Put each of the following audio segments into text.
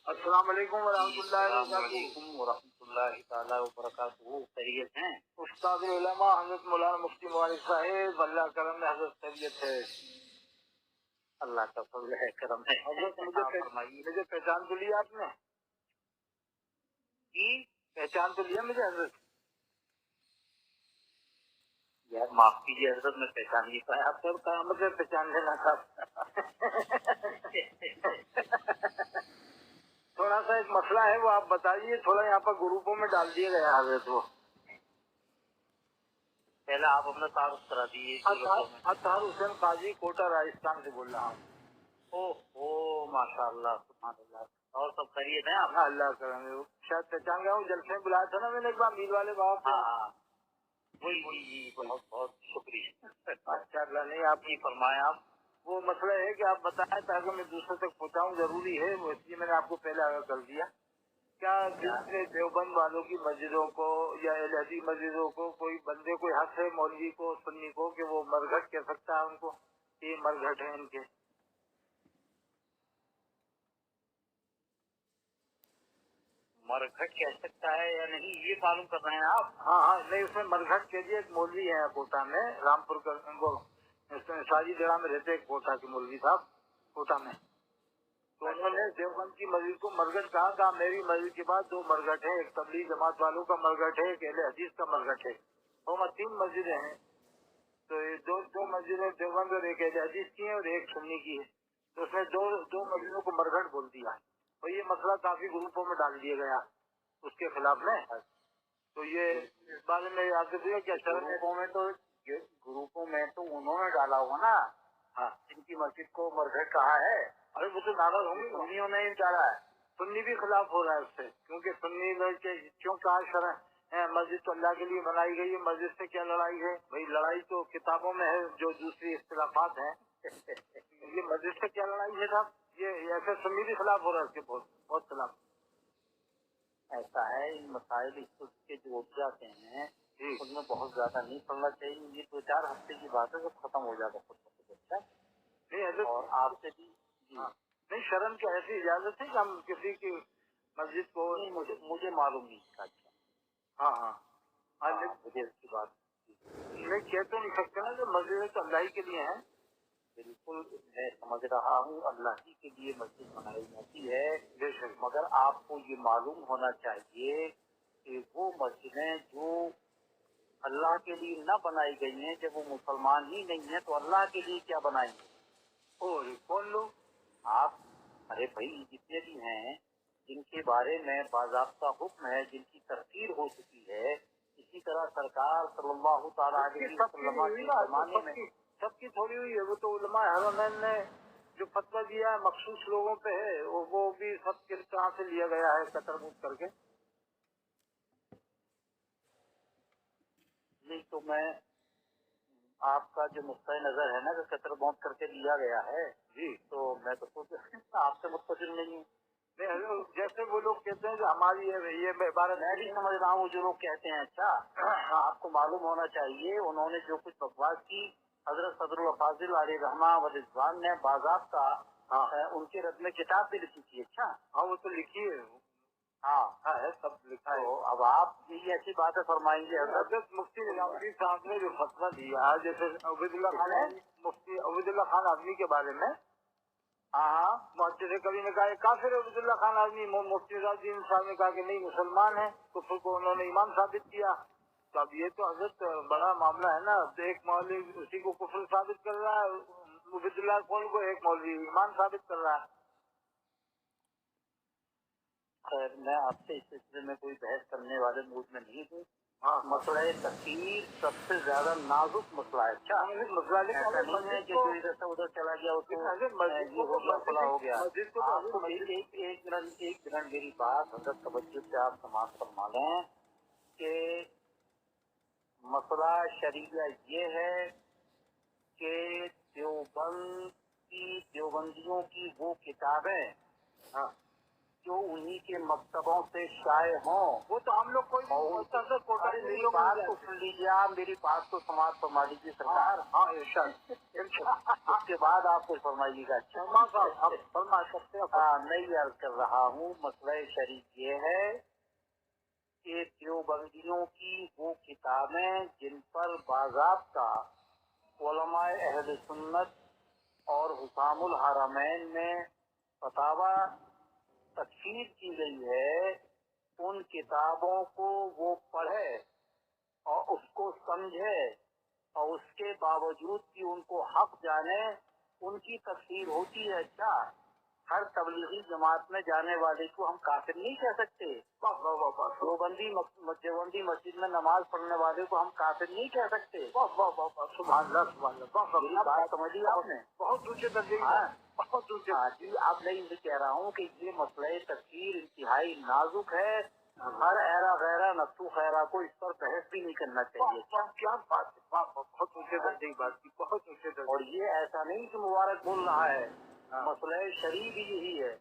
السلام علیکم ورحمۃ اللہ السلام علیکم ورحمۃ اللہ تعالیٰ وبرکاتہ. خیریت ہیں؟ استاد علماء حضرت مولانا مفتی مبارک صاحب، اللہ کرم میں حضرت طبیعت ہے. اللہ کا فضل ہے، کرم ہے. حضرت فرمائیے. مجھے پہچان تو لیا آپ نے؟ جی پہچان تو لیا مجھے حضرت؟ یار معاف کیجیے حضرت، میں پہچان نہیں پایا. آپ سب کا مجھے پہچان لینا تھا. تھوڑا سا ایک مسئلہ ہے، وہ آپ بتائیے. تھوڑا یہاں پر گروپوں میں ڈال دیا گیا حضرت. وہ پہلے آپ اپنا تعارف کرا دیجیے. اطہر حسین قاضی، کوٹا راجستھان سے بول رہا ہوں. او ماشاء اللہ، سبحان اللہ. اور سب خیریت ہیں آپ؟ اللہ کرم. شاید پہچان گیا ہوں، جلسے میں بلایا تھا نا میں نے ایک بار امید والے بابا کو. ہاں جی بہت بہت شکریہ. اچھا اللہ نہیں آپ جی فرمائیں آپ. وہ مسئلہ ہے کہ آپ بتائیں تاکہ میں دوسروں تک پہنچاؤں، ضروری ہے وہ، اس لیے میں نے آپ کو پہلے آگاہ کر دیا. کیا دوسرے دیوبند والوں کی مسجدوں کو یا اہل حدیث مسجدوں کو کوئی بندے کوئی حق ہے مولوی کو سنی کو کہ وہ مرگھٹ کہہ سکتا ہے ان کو؟ یہ مرگھٹ ہیں ان کے. مرگھٹ کہہ سکتا ہے یا نہیں یہ معلوم کر رہے ہیں آپ؟ ہاں نہیں، اس میں مرگھٹ کے لیے ایک مولوی ہے کوٹا میں، رامپور کا، وہ شادی جگہ میں رہتے ایک کوٹا کے مولوی صاحب کوٹا میں. تو انہوں نے دیوبند کی مسجد کو مرگھٹ کہا. میری مسجد کے بعد دو مرگھٹ ہیں، ایک تبلیغ جماعت والوں کا مرگھٹ ہے، ایک اہل حدیث کا مرگھٹ ہے. وہ 3 مسجدیں ہیں. تو یہ دو مسجدیں دیوبند اور ایک اہل حدیث کی ہیں اور ایک سنی کی ہے. تو اس نے دو مسجدوں کو مرگھٹ بول دیا. اور یہ مسئلہ کافی گروپوں میں ڈال دیا گیا اس کے خلاف میں. تو یہ اس بارے میں آپ سے پوچھا کیا گروپوں میں تو انہوں نے ڈالا ہوگا نا. ہاں جن کی مسجد کو مرگھٹ کہا ہے. ارے وہ تو ناراض ہوں گے، سنیوں نے ہی ڈالا ہے. سنی بھی خلاف ہو رہا ہے اس سے، کیونکہ سنی لوگ کیوں کہا شرع مسجد تو اللہ کے لیے بنائی گئی ہے، مسجد سے کیا لڑائی ہے بھائی؟ لڑائی تو کتابوں میں ہے جو دوسری اختلافات ہیں. یہ مسجد سے کیا لڑائی ہے صاحب؟ یہ ایسے سنی بھی خلاف ہو رہا ہے اس کے بہت خلاف. ایسا ہے، ان مسائل کے جو اٹھ جاتے ہیں ان میں بہت زیادہ نہیں پڑنا چاہیے. یہ 2-4 ہفتے کی بات ہے، سب ختم ہو جاتا خود بخود. نہیں حضرت، اور آپ سے بھی نہیں شرم کی ایسی اجازت ہے کہ ہم کسی کی مسجد کو؟ مجھے معلوم نہیں تھا. ہاں مجھے اس کی بات نہیں کہہ تو نہیں سکتے نا، جو مسجد تو اللہ ہی کے لیے ہیں. بالکل میں سمجھ رہا ہوں، اللہ ہی کے لیے مسجد بنائی جاتی ہے. بے شک. مگر آپ کو یہ معلوم ہونا چاہیے کہ وہ مسجدیں جو اللہ کے لیے نہ بنائی گئی ہیں، جب وہ مسلمان ہی نہیں ہیں تو اللہ کے لیے کیا بنائیں گے؟ اور کون لوگ؟ آپ ارے بھائی جتنے بھی ہیں جن کے بارے میں باضابطہ حکم ہے، جن کی تفسیر ہو چکی ہے، اسی طرح سرکار صلی اللہ تعالیٰ علیہ وسلم کے زمانے میں سب کی تھوڑی ہوئی ہے. وہ تو علماء حرمین نے جو فتویٰ دیا ہے مخصوص لوگوں پہ ہے، وہ بھی سب کے طرح سے لیا گیا ہے قطر موت کر کے. نہیں تو میں آپ کا جو نقطۂ نظر ہے نا کہ قطر موت کر کے لیا گیا ہے، جی تو میں تو خود آپ سے متصل نہیں ہوں. جیسے وہ لوگ کہتے ہیں کہ ہماری یہ عبارت میں بھی سمجھ رہا ہوں جو لوگ کہتے ہیں. اچھا آپ کو معلوم ہونا چاہیے انہوں نے جو کچھ بکواس کی، حضرت صدر الفاضل علیہ رحمہ و رضوان نے باضابطہ ان کے رد میں کتاب بھی لکھی تھی. اچھا ہاں وہ تو لکھی ہے. ہاں ہے سب لکھا ہے. تو اب آپ یہ ایسی باتیں فرمائیں گے. حضرت مفتی نظام الدین صاحب نے جو فتویٰ دیا جیسے عبید اللہ خان، مفتی عبید اللہ خان آزمی کے بارے میں، محدث کبھی نے کہا یہ کافر ہے عبید اللہ خان آزمی. مفتی نظام الدین صاحب نے کہا کہ نہیں مسلمان ہے، کفر کو انہوں نے ایمان ثابت کیا. تو اب یہ تو حضرت بڑا معاملہ ہے نا. ایک مولوی اسی کو کفر ثابت کر رہا ہے، عبید اللہ خان کو ایک مولوی ایمان ثابت کر رہا ہے. خیر میں آپ سے اس سلسلے میں کوئی بحث کرنے والے موڈ میں نہیں ہوں. مسئلہ تکفیر سب سے زیادہ نازک مسئلہ ہے. اچھا مسئلہ ایسا نہیں ہے کہ جو ادھر سے ادھر چلا گیا اس کو یہ ہو گیا کھلا ہو گیا. آپ کو ایک منٹ میری بات حضرت توجہ سے آپ سماعت فرما لیں کہ مسئلہ شریعہ یہ ہے کہ دیوبندیوں کی وہ کتابیں जो उन्हीं के मकतबों से शाये हों। वो तो हम लोग कोई कोटा मेरी बात को सुन लीजिए आप, मेरी बात को समाप्त फरमा लीजिए सरकार। हाँ इरशाद। उसके बाद आप कुछ फरमाइएगा। आप फरमा सकते हो। नहीं अर्ज कर रहा हूँ, मसला शरीफ ये है कि देवबंदियों की वो किताबें जिन पर बाज़ाब्ता उलमाए अहले सुन्नत और हुकामुल हरमैन में फतावा तकसीर की गई है, उन किताबों को वो पढ़े और उसको समझे और उसके बावजूद कि उनको हक जाने, उनकी तकसीर होती है। अच्छा, हर तबलीगी जमात में जाने वाले को हम काफिर नहीं कह सकते। देवबंदी मस्जिद में नमाज पढ़ने वाले को हम काफिर नहीं कह सकते। मेरी बात समझिए आपने। बहुत ऊंचे दर्जे की, बहुत ऊंचे। हाँ जी, आप नहीं कह रहा हूँ कि ये मसला तकसीर इंतहाई नाजुक है। हर ऐरा गैरा नफ्सु खैरा को इस पर बहस भी नहीं करना चाहिए। क्या बात है, बहुत ऊंचे दर्जे की बात की, बहुत ऊंचे दर्जे। और ये ऐसा नहीं कि मुबारक बोल रहा है, मसला शरीफ ही यही है।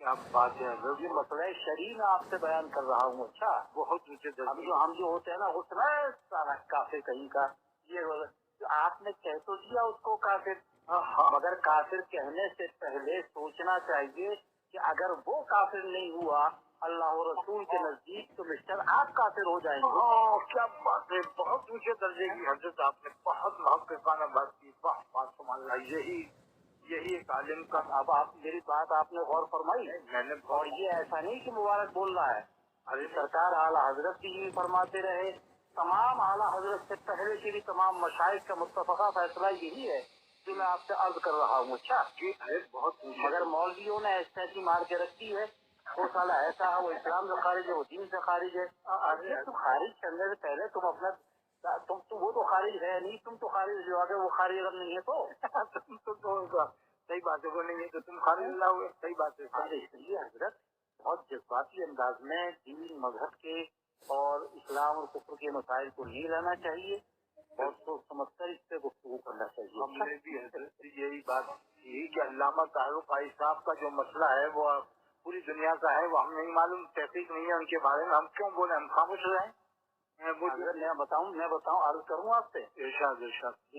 क्या बात है, ये मसला शरीफ मैं आपसे बयान कर रहा हूँ। अच्छा, बहुत ऊंचे दर्जे। हम जो होते हैं ना, उसमें सारा काफिर कहीं का, ये आपने कह तो दिया उसको काफिर, मगर काफिर कहने से पहले सोचना चाहिए कि अगर वो काफिर नहीं हुआ अल्लाह और रसूल के नजदीक तो मिस्टर आप काफिर हो जाएंगे। क्या बात है, बहुत ऊंचे दर्जे की हजरत, आपने बहुत महत्वपूर्ण बात की। वाह, यही एक आलिम का। अब आप मेरी बात आपने गौर फरमाई। मैंने और ये ऐसा नहीं कि मुबारक बोल रहा है। अरे सरकार आला हजरत की भी फरमाते रहे, तमाम आला हजरत से पहले के भी तमाम मशाइख का मुत्तफका फैसला यही है जो मैं आपसे अर्ज कर रहा हूँ। अच्छा, बहुत, मगर मौलवियों ने ऐसी मार के रखी है, वो साला ऐसा है, वो इस्लाम से खारिज है, वो दीन से खारिज है। अरे तुम खारिज करने से पहले तुम अपना तुम वो तो खारिज है नहीं, तुम तो खारिज जो आगे वो खारिज अगर नहीं है तो सही बात है, वो नहीं है तो तुम खारिज ना हुए। सही बात है। इसलिए हजरत बहुत जज्बाती अंदाज में दीन मजहब के और इस्लाम और कुफ्र के मसाइल को नहीं लाना चाहिए, बहुत सोच समझ कर इस पे गुफ्तगू करना चाहिए। हमने भी हजरत यही बात की कि अल्लामा तारुफ भाई साहब का जो मसला है वो पूरी दुनिया का है, वो हम नहीं मालूम, तहकीक नहीं है उनके बारे में, हम क्यों बोले, हम खामोश रहे। मैं बताऊं अर्ज करूँ आपसे। इरशाद।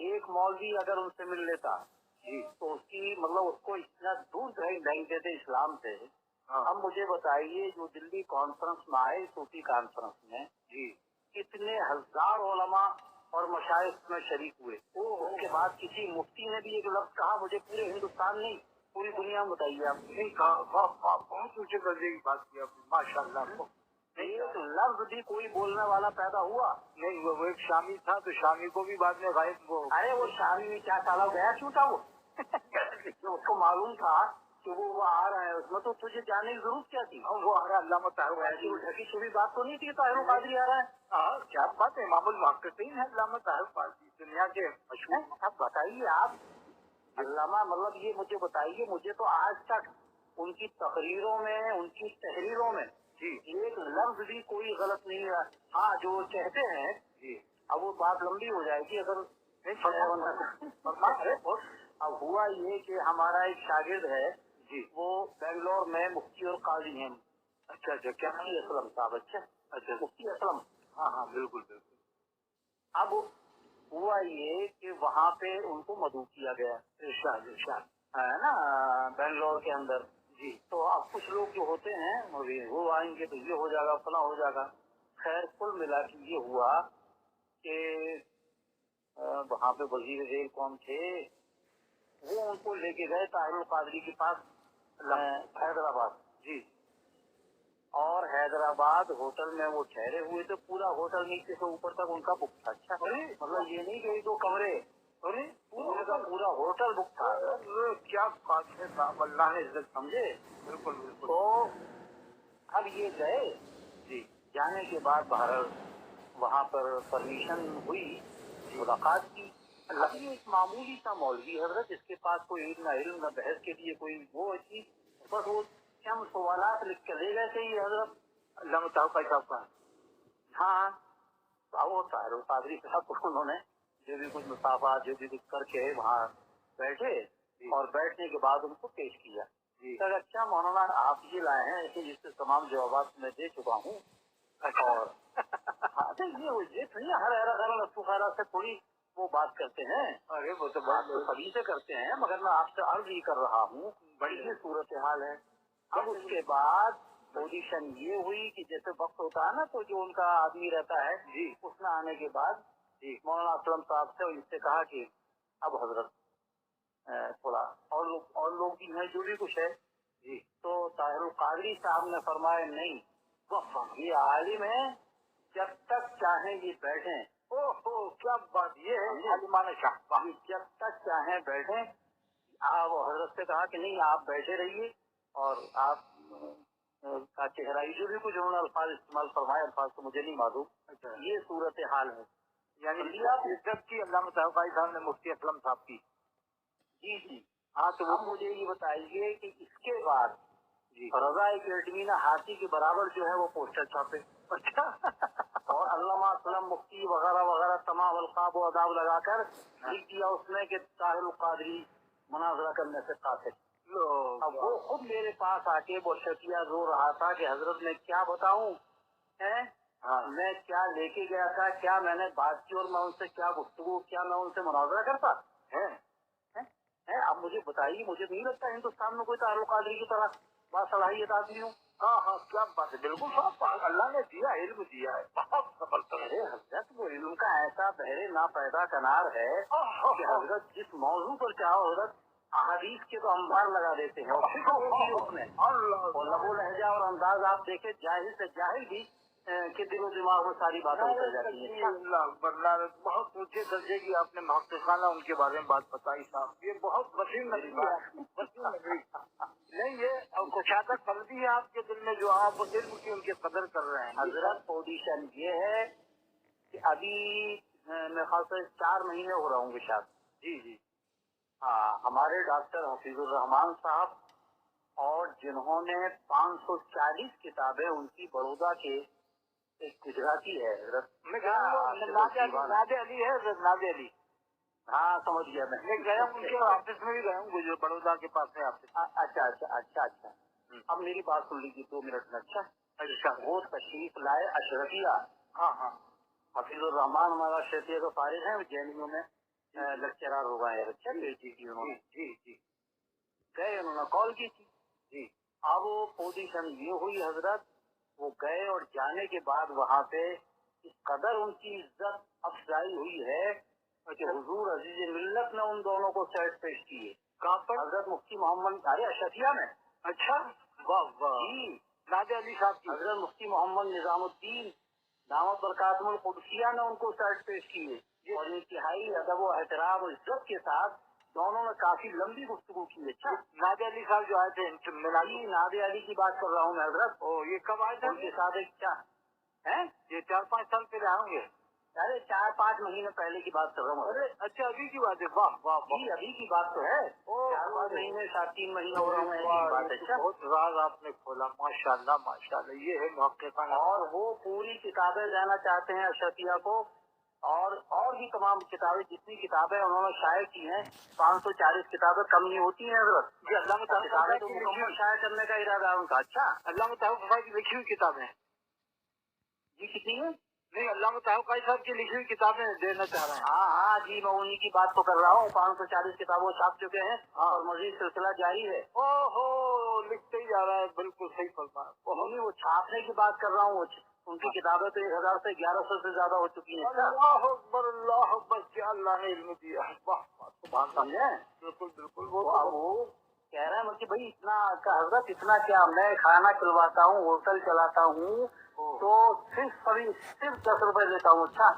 एक मौलवी अगर उनसे मिल लेता जी तो उसकी मतलब उसको इतना दूर नहीं देते इस्लाम से। हाँ। अब मुझे बताइए, जो दिल्ली कॉन्फ्रेंस में आए, सूफी कॉन्फ्रेंस में जी कितने हजार उलमा और मशाइख में शरीक हुए। उसके बाद किसी मुफ्ती ने भी एक लफ्ज कहा, मुझे पूरे हिंदुस्तान नहीं पूरी दुनिया में बताइए आप। नहीं कहा, बहुत ऊंचे दर्जे की बात की आपने, माशाल्लाह। एक लफ्ज भी कोई बोलने वाला पैदा हुआ नहीं। वो एक शामी था, तो शामी को भी बाद में गायब वो। अरे वो शामी में क्या साला गया क्यों था वो? उसको मालूम था कि वो आ रहा है, उसमें तो तुझे जाने की जरूरत क्या थी? वो आ रहा है, अल्लामा तारुफ ऐसी ढकी छुपी बात तो नहीं थी ताहिर कादरी आ रहा है। क्या बात है, इमामुल मुहक्किकीन है अल्लामा तारुफ कादरी, दुनिया के मशहूर। अब बताइए आप, अल्लामा मतलब ये मुझे बताइए, मुझे तो आज तक उनकी तकरीरों में, उनकी तहरीरों में एक लफ्ज भी कोई गलत नहीं है। हाँ, जो कहते हैं जी, अब वो बात लंबी हो जाएगी अगर अब हुआ ये कि हमारा एक शागिर्द है जी, वो बेंगलोर में मुफ्ती और काजी हैं। अच्छा, क्या मुफ्ती असलम साहब? अच्छा, मुफ्ती असलम। हाँ, बिल्कुल। अब हुआ ये कि वहाँ पे उनको मदऊ किया गया, इरशाद है ना, बेंगलोर के अंदर। जी। तो अब कुछ लोग जो होते हैं वो आएंगे तो ये हो जाएगा, फला हो जाएगा। खैर कुल मिला के ये हुआ कि वहाँ पे वजीर जेल कौन थे, वो उनको लेके गए ताहिर कादरी के पास हैदराबाद। जी। और हैदराबाद होटल में वो ठहरे हुए थे, पूरा होटल नीचे से ऊपर तक उनका बुक था। अच्छा, मतलब ये नहीं कि 2 कमरे, अरे पूरा होटल बुक था। क्या बात है साहब, अल्लाह ने इज्जत, समझे? बिल्कुल। तो अब ये गए जी। जाने के बाद बाहर वहाँ पर परमिशन हुई, मुलाकात की। अब ये एक मामूली सा मौलवी हजरत, जिसके पास कोई इल्म न बहस के लिए कोई वो थी, बस वो चंद सवालात लिख के ले गए थे ये हजरत अल्लामा तारुफ साहब का। हाँ, तो वो ताहिर कादरी साहब को उन्होंने जो भी कुछ मुसाफा जो भी कुछ करके वहाँ बैठे और बैठने के बाद उनको पेश किया। तो अच्छा मौलाना आप ये लाए हैं कि जिससे तमाम जवाब मैं दे चुका हूँ। और हाँ तो ये थोड़ी हर से थोड़ी वो बात करते हैं। अरे वो तो बात तो सभी से करते हैं, मगर मैं आपसे अर्ज ही कर रहा हूँ, बड़ी ही सूरत हाल है। अब उसके बाद पोजीशन ये हुई कि जैसे वक्त होता है ना, तो जो उनका आदमी रहता है जी, उसने आने के बाद मौलाना असलम साहब से इनसे कहा कि अब हजरत थोड़ा और लोग भी हैं जो भी कुछ है जी। तो ताहिरुल कादरी साहब ने फरमाया नहीं, ये आलिम है, जब तक चाहे ये बैठे। ओहो क्या बात, ये है आलिमाना शाह। जब तक चाहे बैठे। आप हजरत से कहा कि नहीं आप बैठे रहिए और आप का चेहरा जो भी कुछ उन्होंने अल्फाज इस्तेमाल फरमाए, अल्फाज तो मुझे नहीं मालूम। अच्छा। ये सूरत हाल है। यानी इज्जत की अल्लामा ताहिर साहब ने मुफ्ती असलम साहब की। जी जी हाँ तो वो मुझे ये बताइए कि इसके बाद जी रजा एकेडमी ने हाथी के बराबर जो है वो पोस्टर छापे। अच्छा और अल्लामा असलम मुफ्ती वगैरह वगैरह तमाम अलकाब और अदाब लगाकर लिख दिया उसमें कि ताहिरुल कादरी मुनाजरा करने से काफिर। अब वो खुद मेरे पास आके वो शकिया रो रहा था कि हजरत मैं क्या बताऊं है। हाँ। मैं क्या लेके गया था, क्या मैंने बात की और मैं उनसे क्या गुफ्तगू, क्या मैं उनसे मुनाजरा करता है? अब मुझे बताइए, मुझे नहीं लगता हिंदुस्तान में कोई ताहिरुल कादरी की तरह बासलाहियत आदमी हो। हाँ हाँ क्या बात है, बिल्कुल साहब, अल्लाह ने दिया, इल्म दिया है, बहुत सफलता है। हजरत वो इल्म का ऐसा बहरे ना पैदा कनार है कि हजरत जिस मौजू पर चाहो हजरत अहादीस के तो अंबार लगा देते हैं उसमें। और लबो लहजा और अंदाज आप देखे, जाहिर से जाहिर भी के दिलो दिमाग में सारी बातें उतर जाती है। बहुत ऊंचे दर्जे की आपने महत्वखाना उनके बारे में बात बताई साहब, ये बहुत वसीम नजरी है। नहीं ये कुशादत फर्जी है आपके दिल में जो आप इल्म की उनकी कदर कर रहे हैं। हजरत पोजीशन ये है कि अभी मेरे ख्याल से 4 महीने हो रहा हूँ शायद। जी जी हाँ, हमारे डॉक्टर हफीजुर रहमान साहब और जिन्होंने 540 किताबें उनकी बड़ौदा के एक गुजराती है नादे अली है, नादे अली। हाँ समझ गया मैं गया उनके ऑफिस में भी गया हूँ, बड़ौदा के पास में ऑफिस। अच्छा अच्छा अच्छा अच्छा। अब मेरी बात सुन लीजिए 2 मिनट में। अच्छा वो तशरीफ लाए अशरफिया। हाँ हाँ हफीजुर रहमान हमारा अशरफिया का फारिग है, जेएनयू में लेक्चरर हो गए। अच्छा जी उन्होंने जी गए, उन्होंने कॉल की थी जी। अब वो पोजीशन ये हुई हजरत, वो गए और जाने के बाद वहाँ पे इस कदर उनकी इज्जत अफजाई हुई है कि हुजूर अजीज मिल्लत ने उन दोनों को सेट पेश किए। कहाँ पर? हजरत मुफ्ती मोहम्मद, अरे अशफिया में। अच्छा वाह वाह जी, नादे अली साहब की। हजरत मुफ्ती मोहम्मद निजामुद्दीन दामत बरकातुल कुदसिया ने उनको सेट पेश किए और इंतहाई अदब व एहतराम और इज्जत के साथ दोनों ने काफी लंबी गुफ्तगू की। अच्छा नादे अली साहब जो आए थे मिलानी, नादे अली की बात कर रहा हूँ मैं हजरत। ये कब आए थे? उनके साथ एक क्या है, ये 4-5 साल पहले आएंगे। अरे 4-5 महीने पहले की बात कर रहा हूँ। अरे अच्छा अभी की बात है? वाह वाह जी अभी की बात तो है। 4-5 महीने 7-3 महीने हो रहा है। बहुत राज आपने खोला, माशाल्लाह माशाल्लाह, ये है महक़क़ाना। और वो पूरी किताबें देना चाहते हैं अशफिया को और भी तमाम किताबें, जितनी किताबें उन्होंने शाये की हैं 540 किताबें कम नहीं होती हैं हजरत। जी अल्लाह किताबें तो मुकम्मल शाये करने का इरादा है उनका। अच्छा अल्लाह ताला की लिखी हुई किताबें जी कितनी है? नहीं, अल्लाह ताला साहब की लिखी हुई किताबें देना चाह रहे हैं। हाँ जी मैं उन्हीं की बात तो कर रहा हूँ। 540 किताबें छाप चुके हैं और मजीद सिलसिला जारी है। ओहो लिखते ही जा रहा है, बिल्कुल सही फरमा। वो छापने की बात कर रहा हूँ। उनकी किताबें तो 1000 से 1100 से ज्यादा हो चुकी हैं। अल्लाह अकबर, क्या अल्लाह ने इल्म दिया है। बिल्कुल बिल्कुल। वो कह रहे हैं कि भाई इतना हजरत इतना क्या, मैं खाना खिलवाता हूँ, होटल चलाता हूँ तो सिर्फ 10 रुपए देता हूँ। अच्छा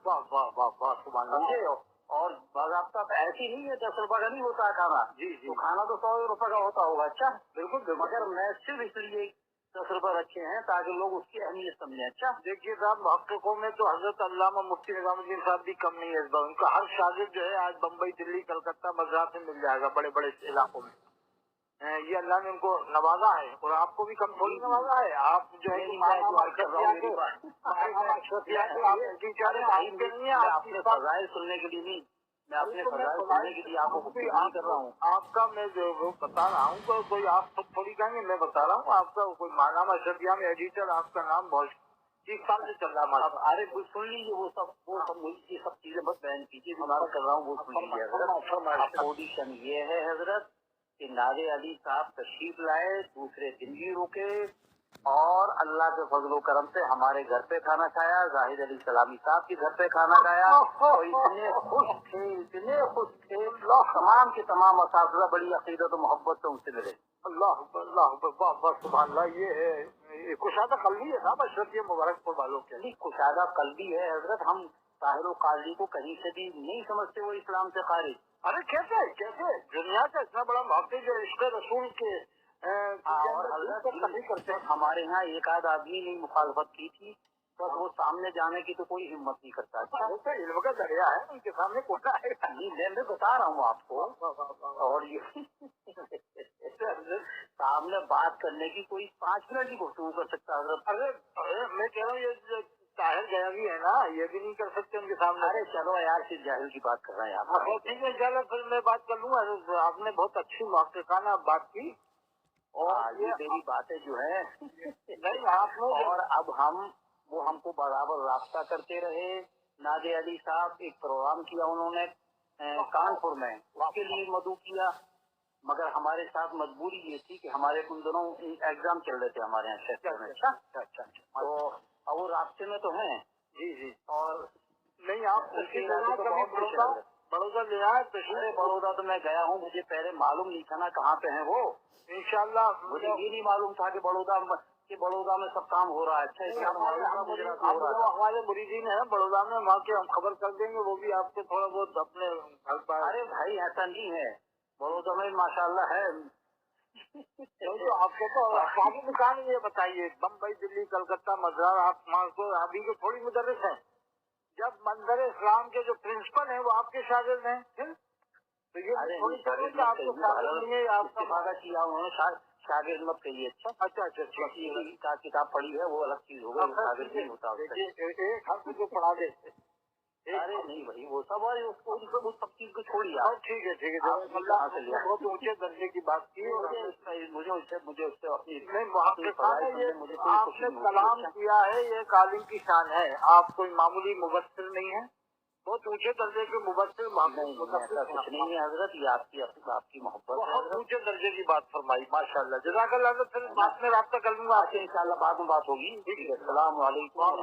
वाह वाह वाह वाह सुभान अल्लाह। और बाज़ाब्ता ऐसी नहीं है 10 रुपए का नहीं होता है खाना। जी तो खाना तो 100 रुपए का होता होगा। अच्छा बिल्कुल, मगर मैं सिर्फ इसलिए 10 रुपए रखे हैं ताकि लोग उसकी अहमियत समझें। अच्छा देखिए साहब, मुहक्किकों में तो हजरत अल्लामा मुफ्ती निजामुद्दीन साहब भी कम नहीं है इस बार। उनका हर शागिर्द जो है आज बम्बई, दिल्ली, कलकत्ता, मद्रास में मिल जाएगा, बड़े बड़े इलाकों में। ये अल्लाह ने उनको नवाजा है और आपको भी कम थोड़ी नवाजा है। आप जो है आपने फजाइल सुनने के लिए नहीं, मैं अपने फजाइल सुनने के लिए आपको गुफ्तगू नहीं कर रहा हूँ। आपका मैं जो वो बता रहा हूँ कोई आप थोड़ी कहेंगे, मैं बता रहा हूँ आपका कोई मानामा शबिया में एडिटर आपका नाम बहुत 30 साल से चल रहा है। अरे वो सुन लीजिए, वो सब मुझे ये सब चीजें बस बयान कीजिए, हमारा कर रहा हूँ वो सुन लीजिए हजरत। ऑडिशन ये है हजरत कि नादे अली साहब तशरीफ लाए, दूसरे दिन भी रुके और अल्लाह के फजलो करम से हमारे घर पे खाना खाया, जाहिद अली सलामी साहब के घर पे खाना खाया, तो इतने खुश थे तमाम के तमाम असातिज़ा बड़ी अकीदत और मोहब्बत से उनसे मिले। अल्लाह सुभान अल्लाह। ये है कुशादा कल्बी है साहब अशरफ मुबारकपुर वालों के लिए। कुशादा कल्बी है हजरत। हम ताहिर काजी को कहीं से भी नहीं समझते वो इस्लाम से खारिज। अरे कैसे दुनिया का इतना बड़ा मौके जो इश्क़ रसूल के और हजरत नहीं करते। हमारे यहाँ एक आध आदमी ने मुखालफत की थी, बस वो सामने जाने की तो कोई हिम्मत नहीं करता। वो तो इल्म का दरिया है, उनके सामने कोटा है। मैं बता रहा हूँ आपको। और ये सामने बात करने की कोई 5 मिनट की गुफ्तगू कर सकता हजरत। अरे मैं कह रहा हूँ ये ताहिर गयावी है ना, ये भी नहीं कर सकते उनके सामने। अरे चलो यार, फिर जाहिल की बात कर रहे हैं आप। ठीक है चलो फिर मैं बात कर लूँगा। आपने बहुत अच्छी मौक़िफ़ाना बात की और ये मेरी बातें जो है नहीं आपने और अब वो हमको बराबर रास्ता करते रहे। नादे अली साहब एक प्रोग्राम किया उन्होंने कानपुर में, उसके लिए मदऊ किया, मगर हमारे साथ मजबूरी ये थी कि हमारे उन दोनों एग्जाम चल रहे थे हमारे यहाँ सेक्टर में। अच्छा तो वो रास्ते में तो हैं जी। और नहीं आप बड़ौदा ले आए? अरे बड़ौदा तो मैं गया हूँ, मुझे पहले मालूम नहीं था ना कहाँ पे है वो। इंशाल्लाह मुझे ये नहीं मालूम था कि बड़ौदा में सब काम हो रहा है। अच्छा हमारे मुरीदीन है बड़ौदा में, वहाँ के हम खबर कर देंगे, वो भी आपको थोड़ा बहुत अपने घर पर। अरे भाई ऐसा नहीं है, बड़ौदा में माशाल्लाह है। तो आपको तो आपकी दुकान ये बताइए, बम्बई दिल्ली कलकत्ता मद्रास, आप अभी के थोड़ी मुदर्रिस हैं। जब मंदिर इस्लाम के जो प्रिंसिपल हैं वो आपके शागिर्द हैं, तो ये थोड़ी आपको आपका किया उन्होंने शागिर्द मत कहिए। अच्छा किताब पढ़ी है वो अलग चीज होगा, शागिर्द नहीं होता। एक हफ्ते जो पढ़ा दे। अरे नहीं भाई वो सब उस सब चीज को छोड़िए। ठीक है बहुत ऊंचे दर्जे की बात की। मुझे उससे अपनी आपने कलाम किया है, ये कालिम की शान है। आप कोई मामूली मुबस्सिर नहीं है, बहुत ऊंचे दर्जे के मुबस्सिर। कुछ नहीं है हजरत, ये आपकी मोहब्बत। बहुत ऊंचे दर्जे की बात फरमाई माशाल्लाह। जज़ाकल्लाह। फिर बात में राब्ता कर लूंगा आपसे, इंशाल्लाह बाद में बात होगी। ठीक है, अस्सलाम वालेकुम।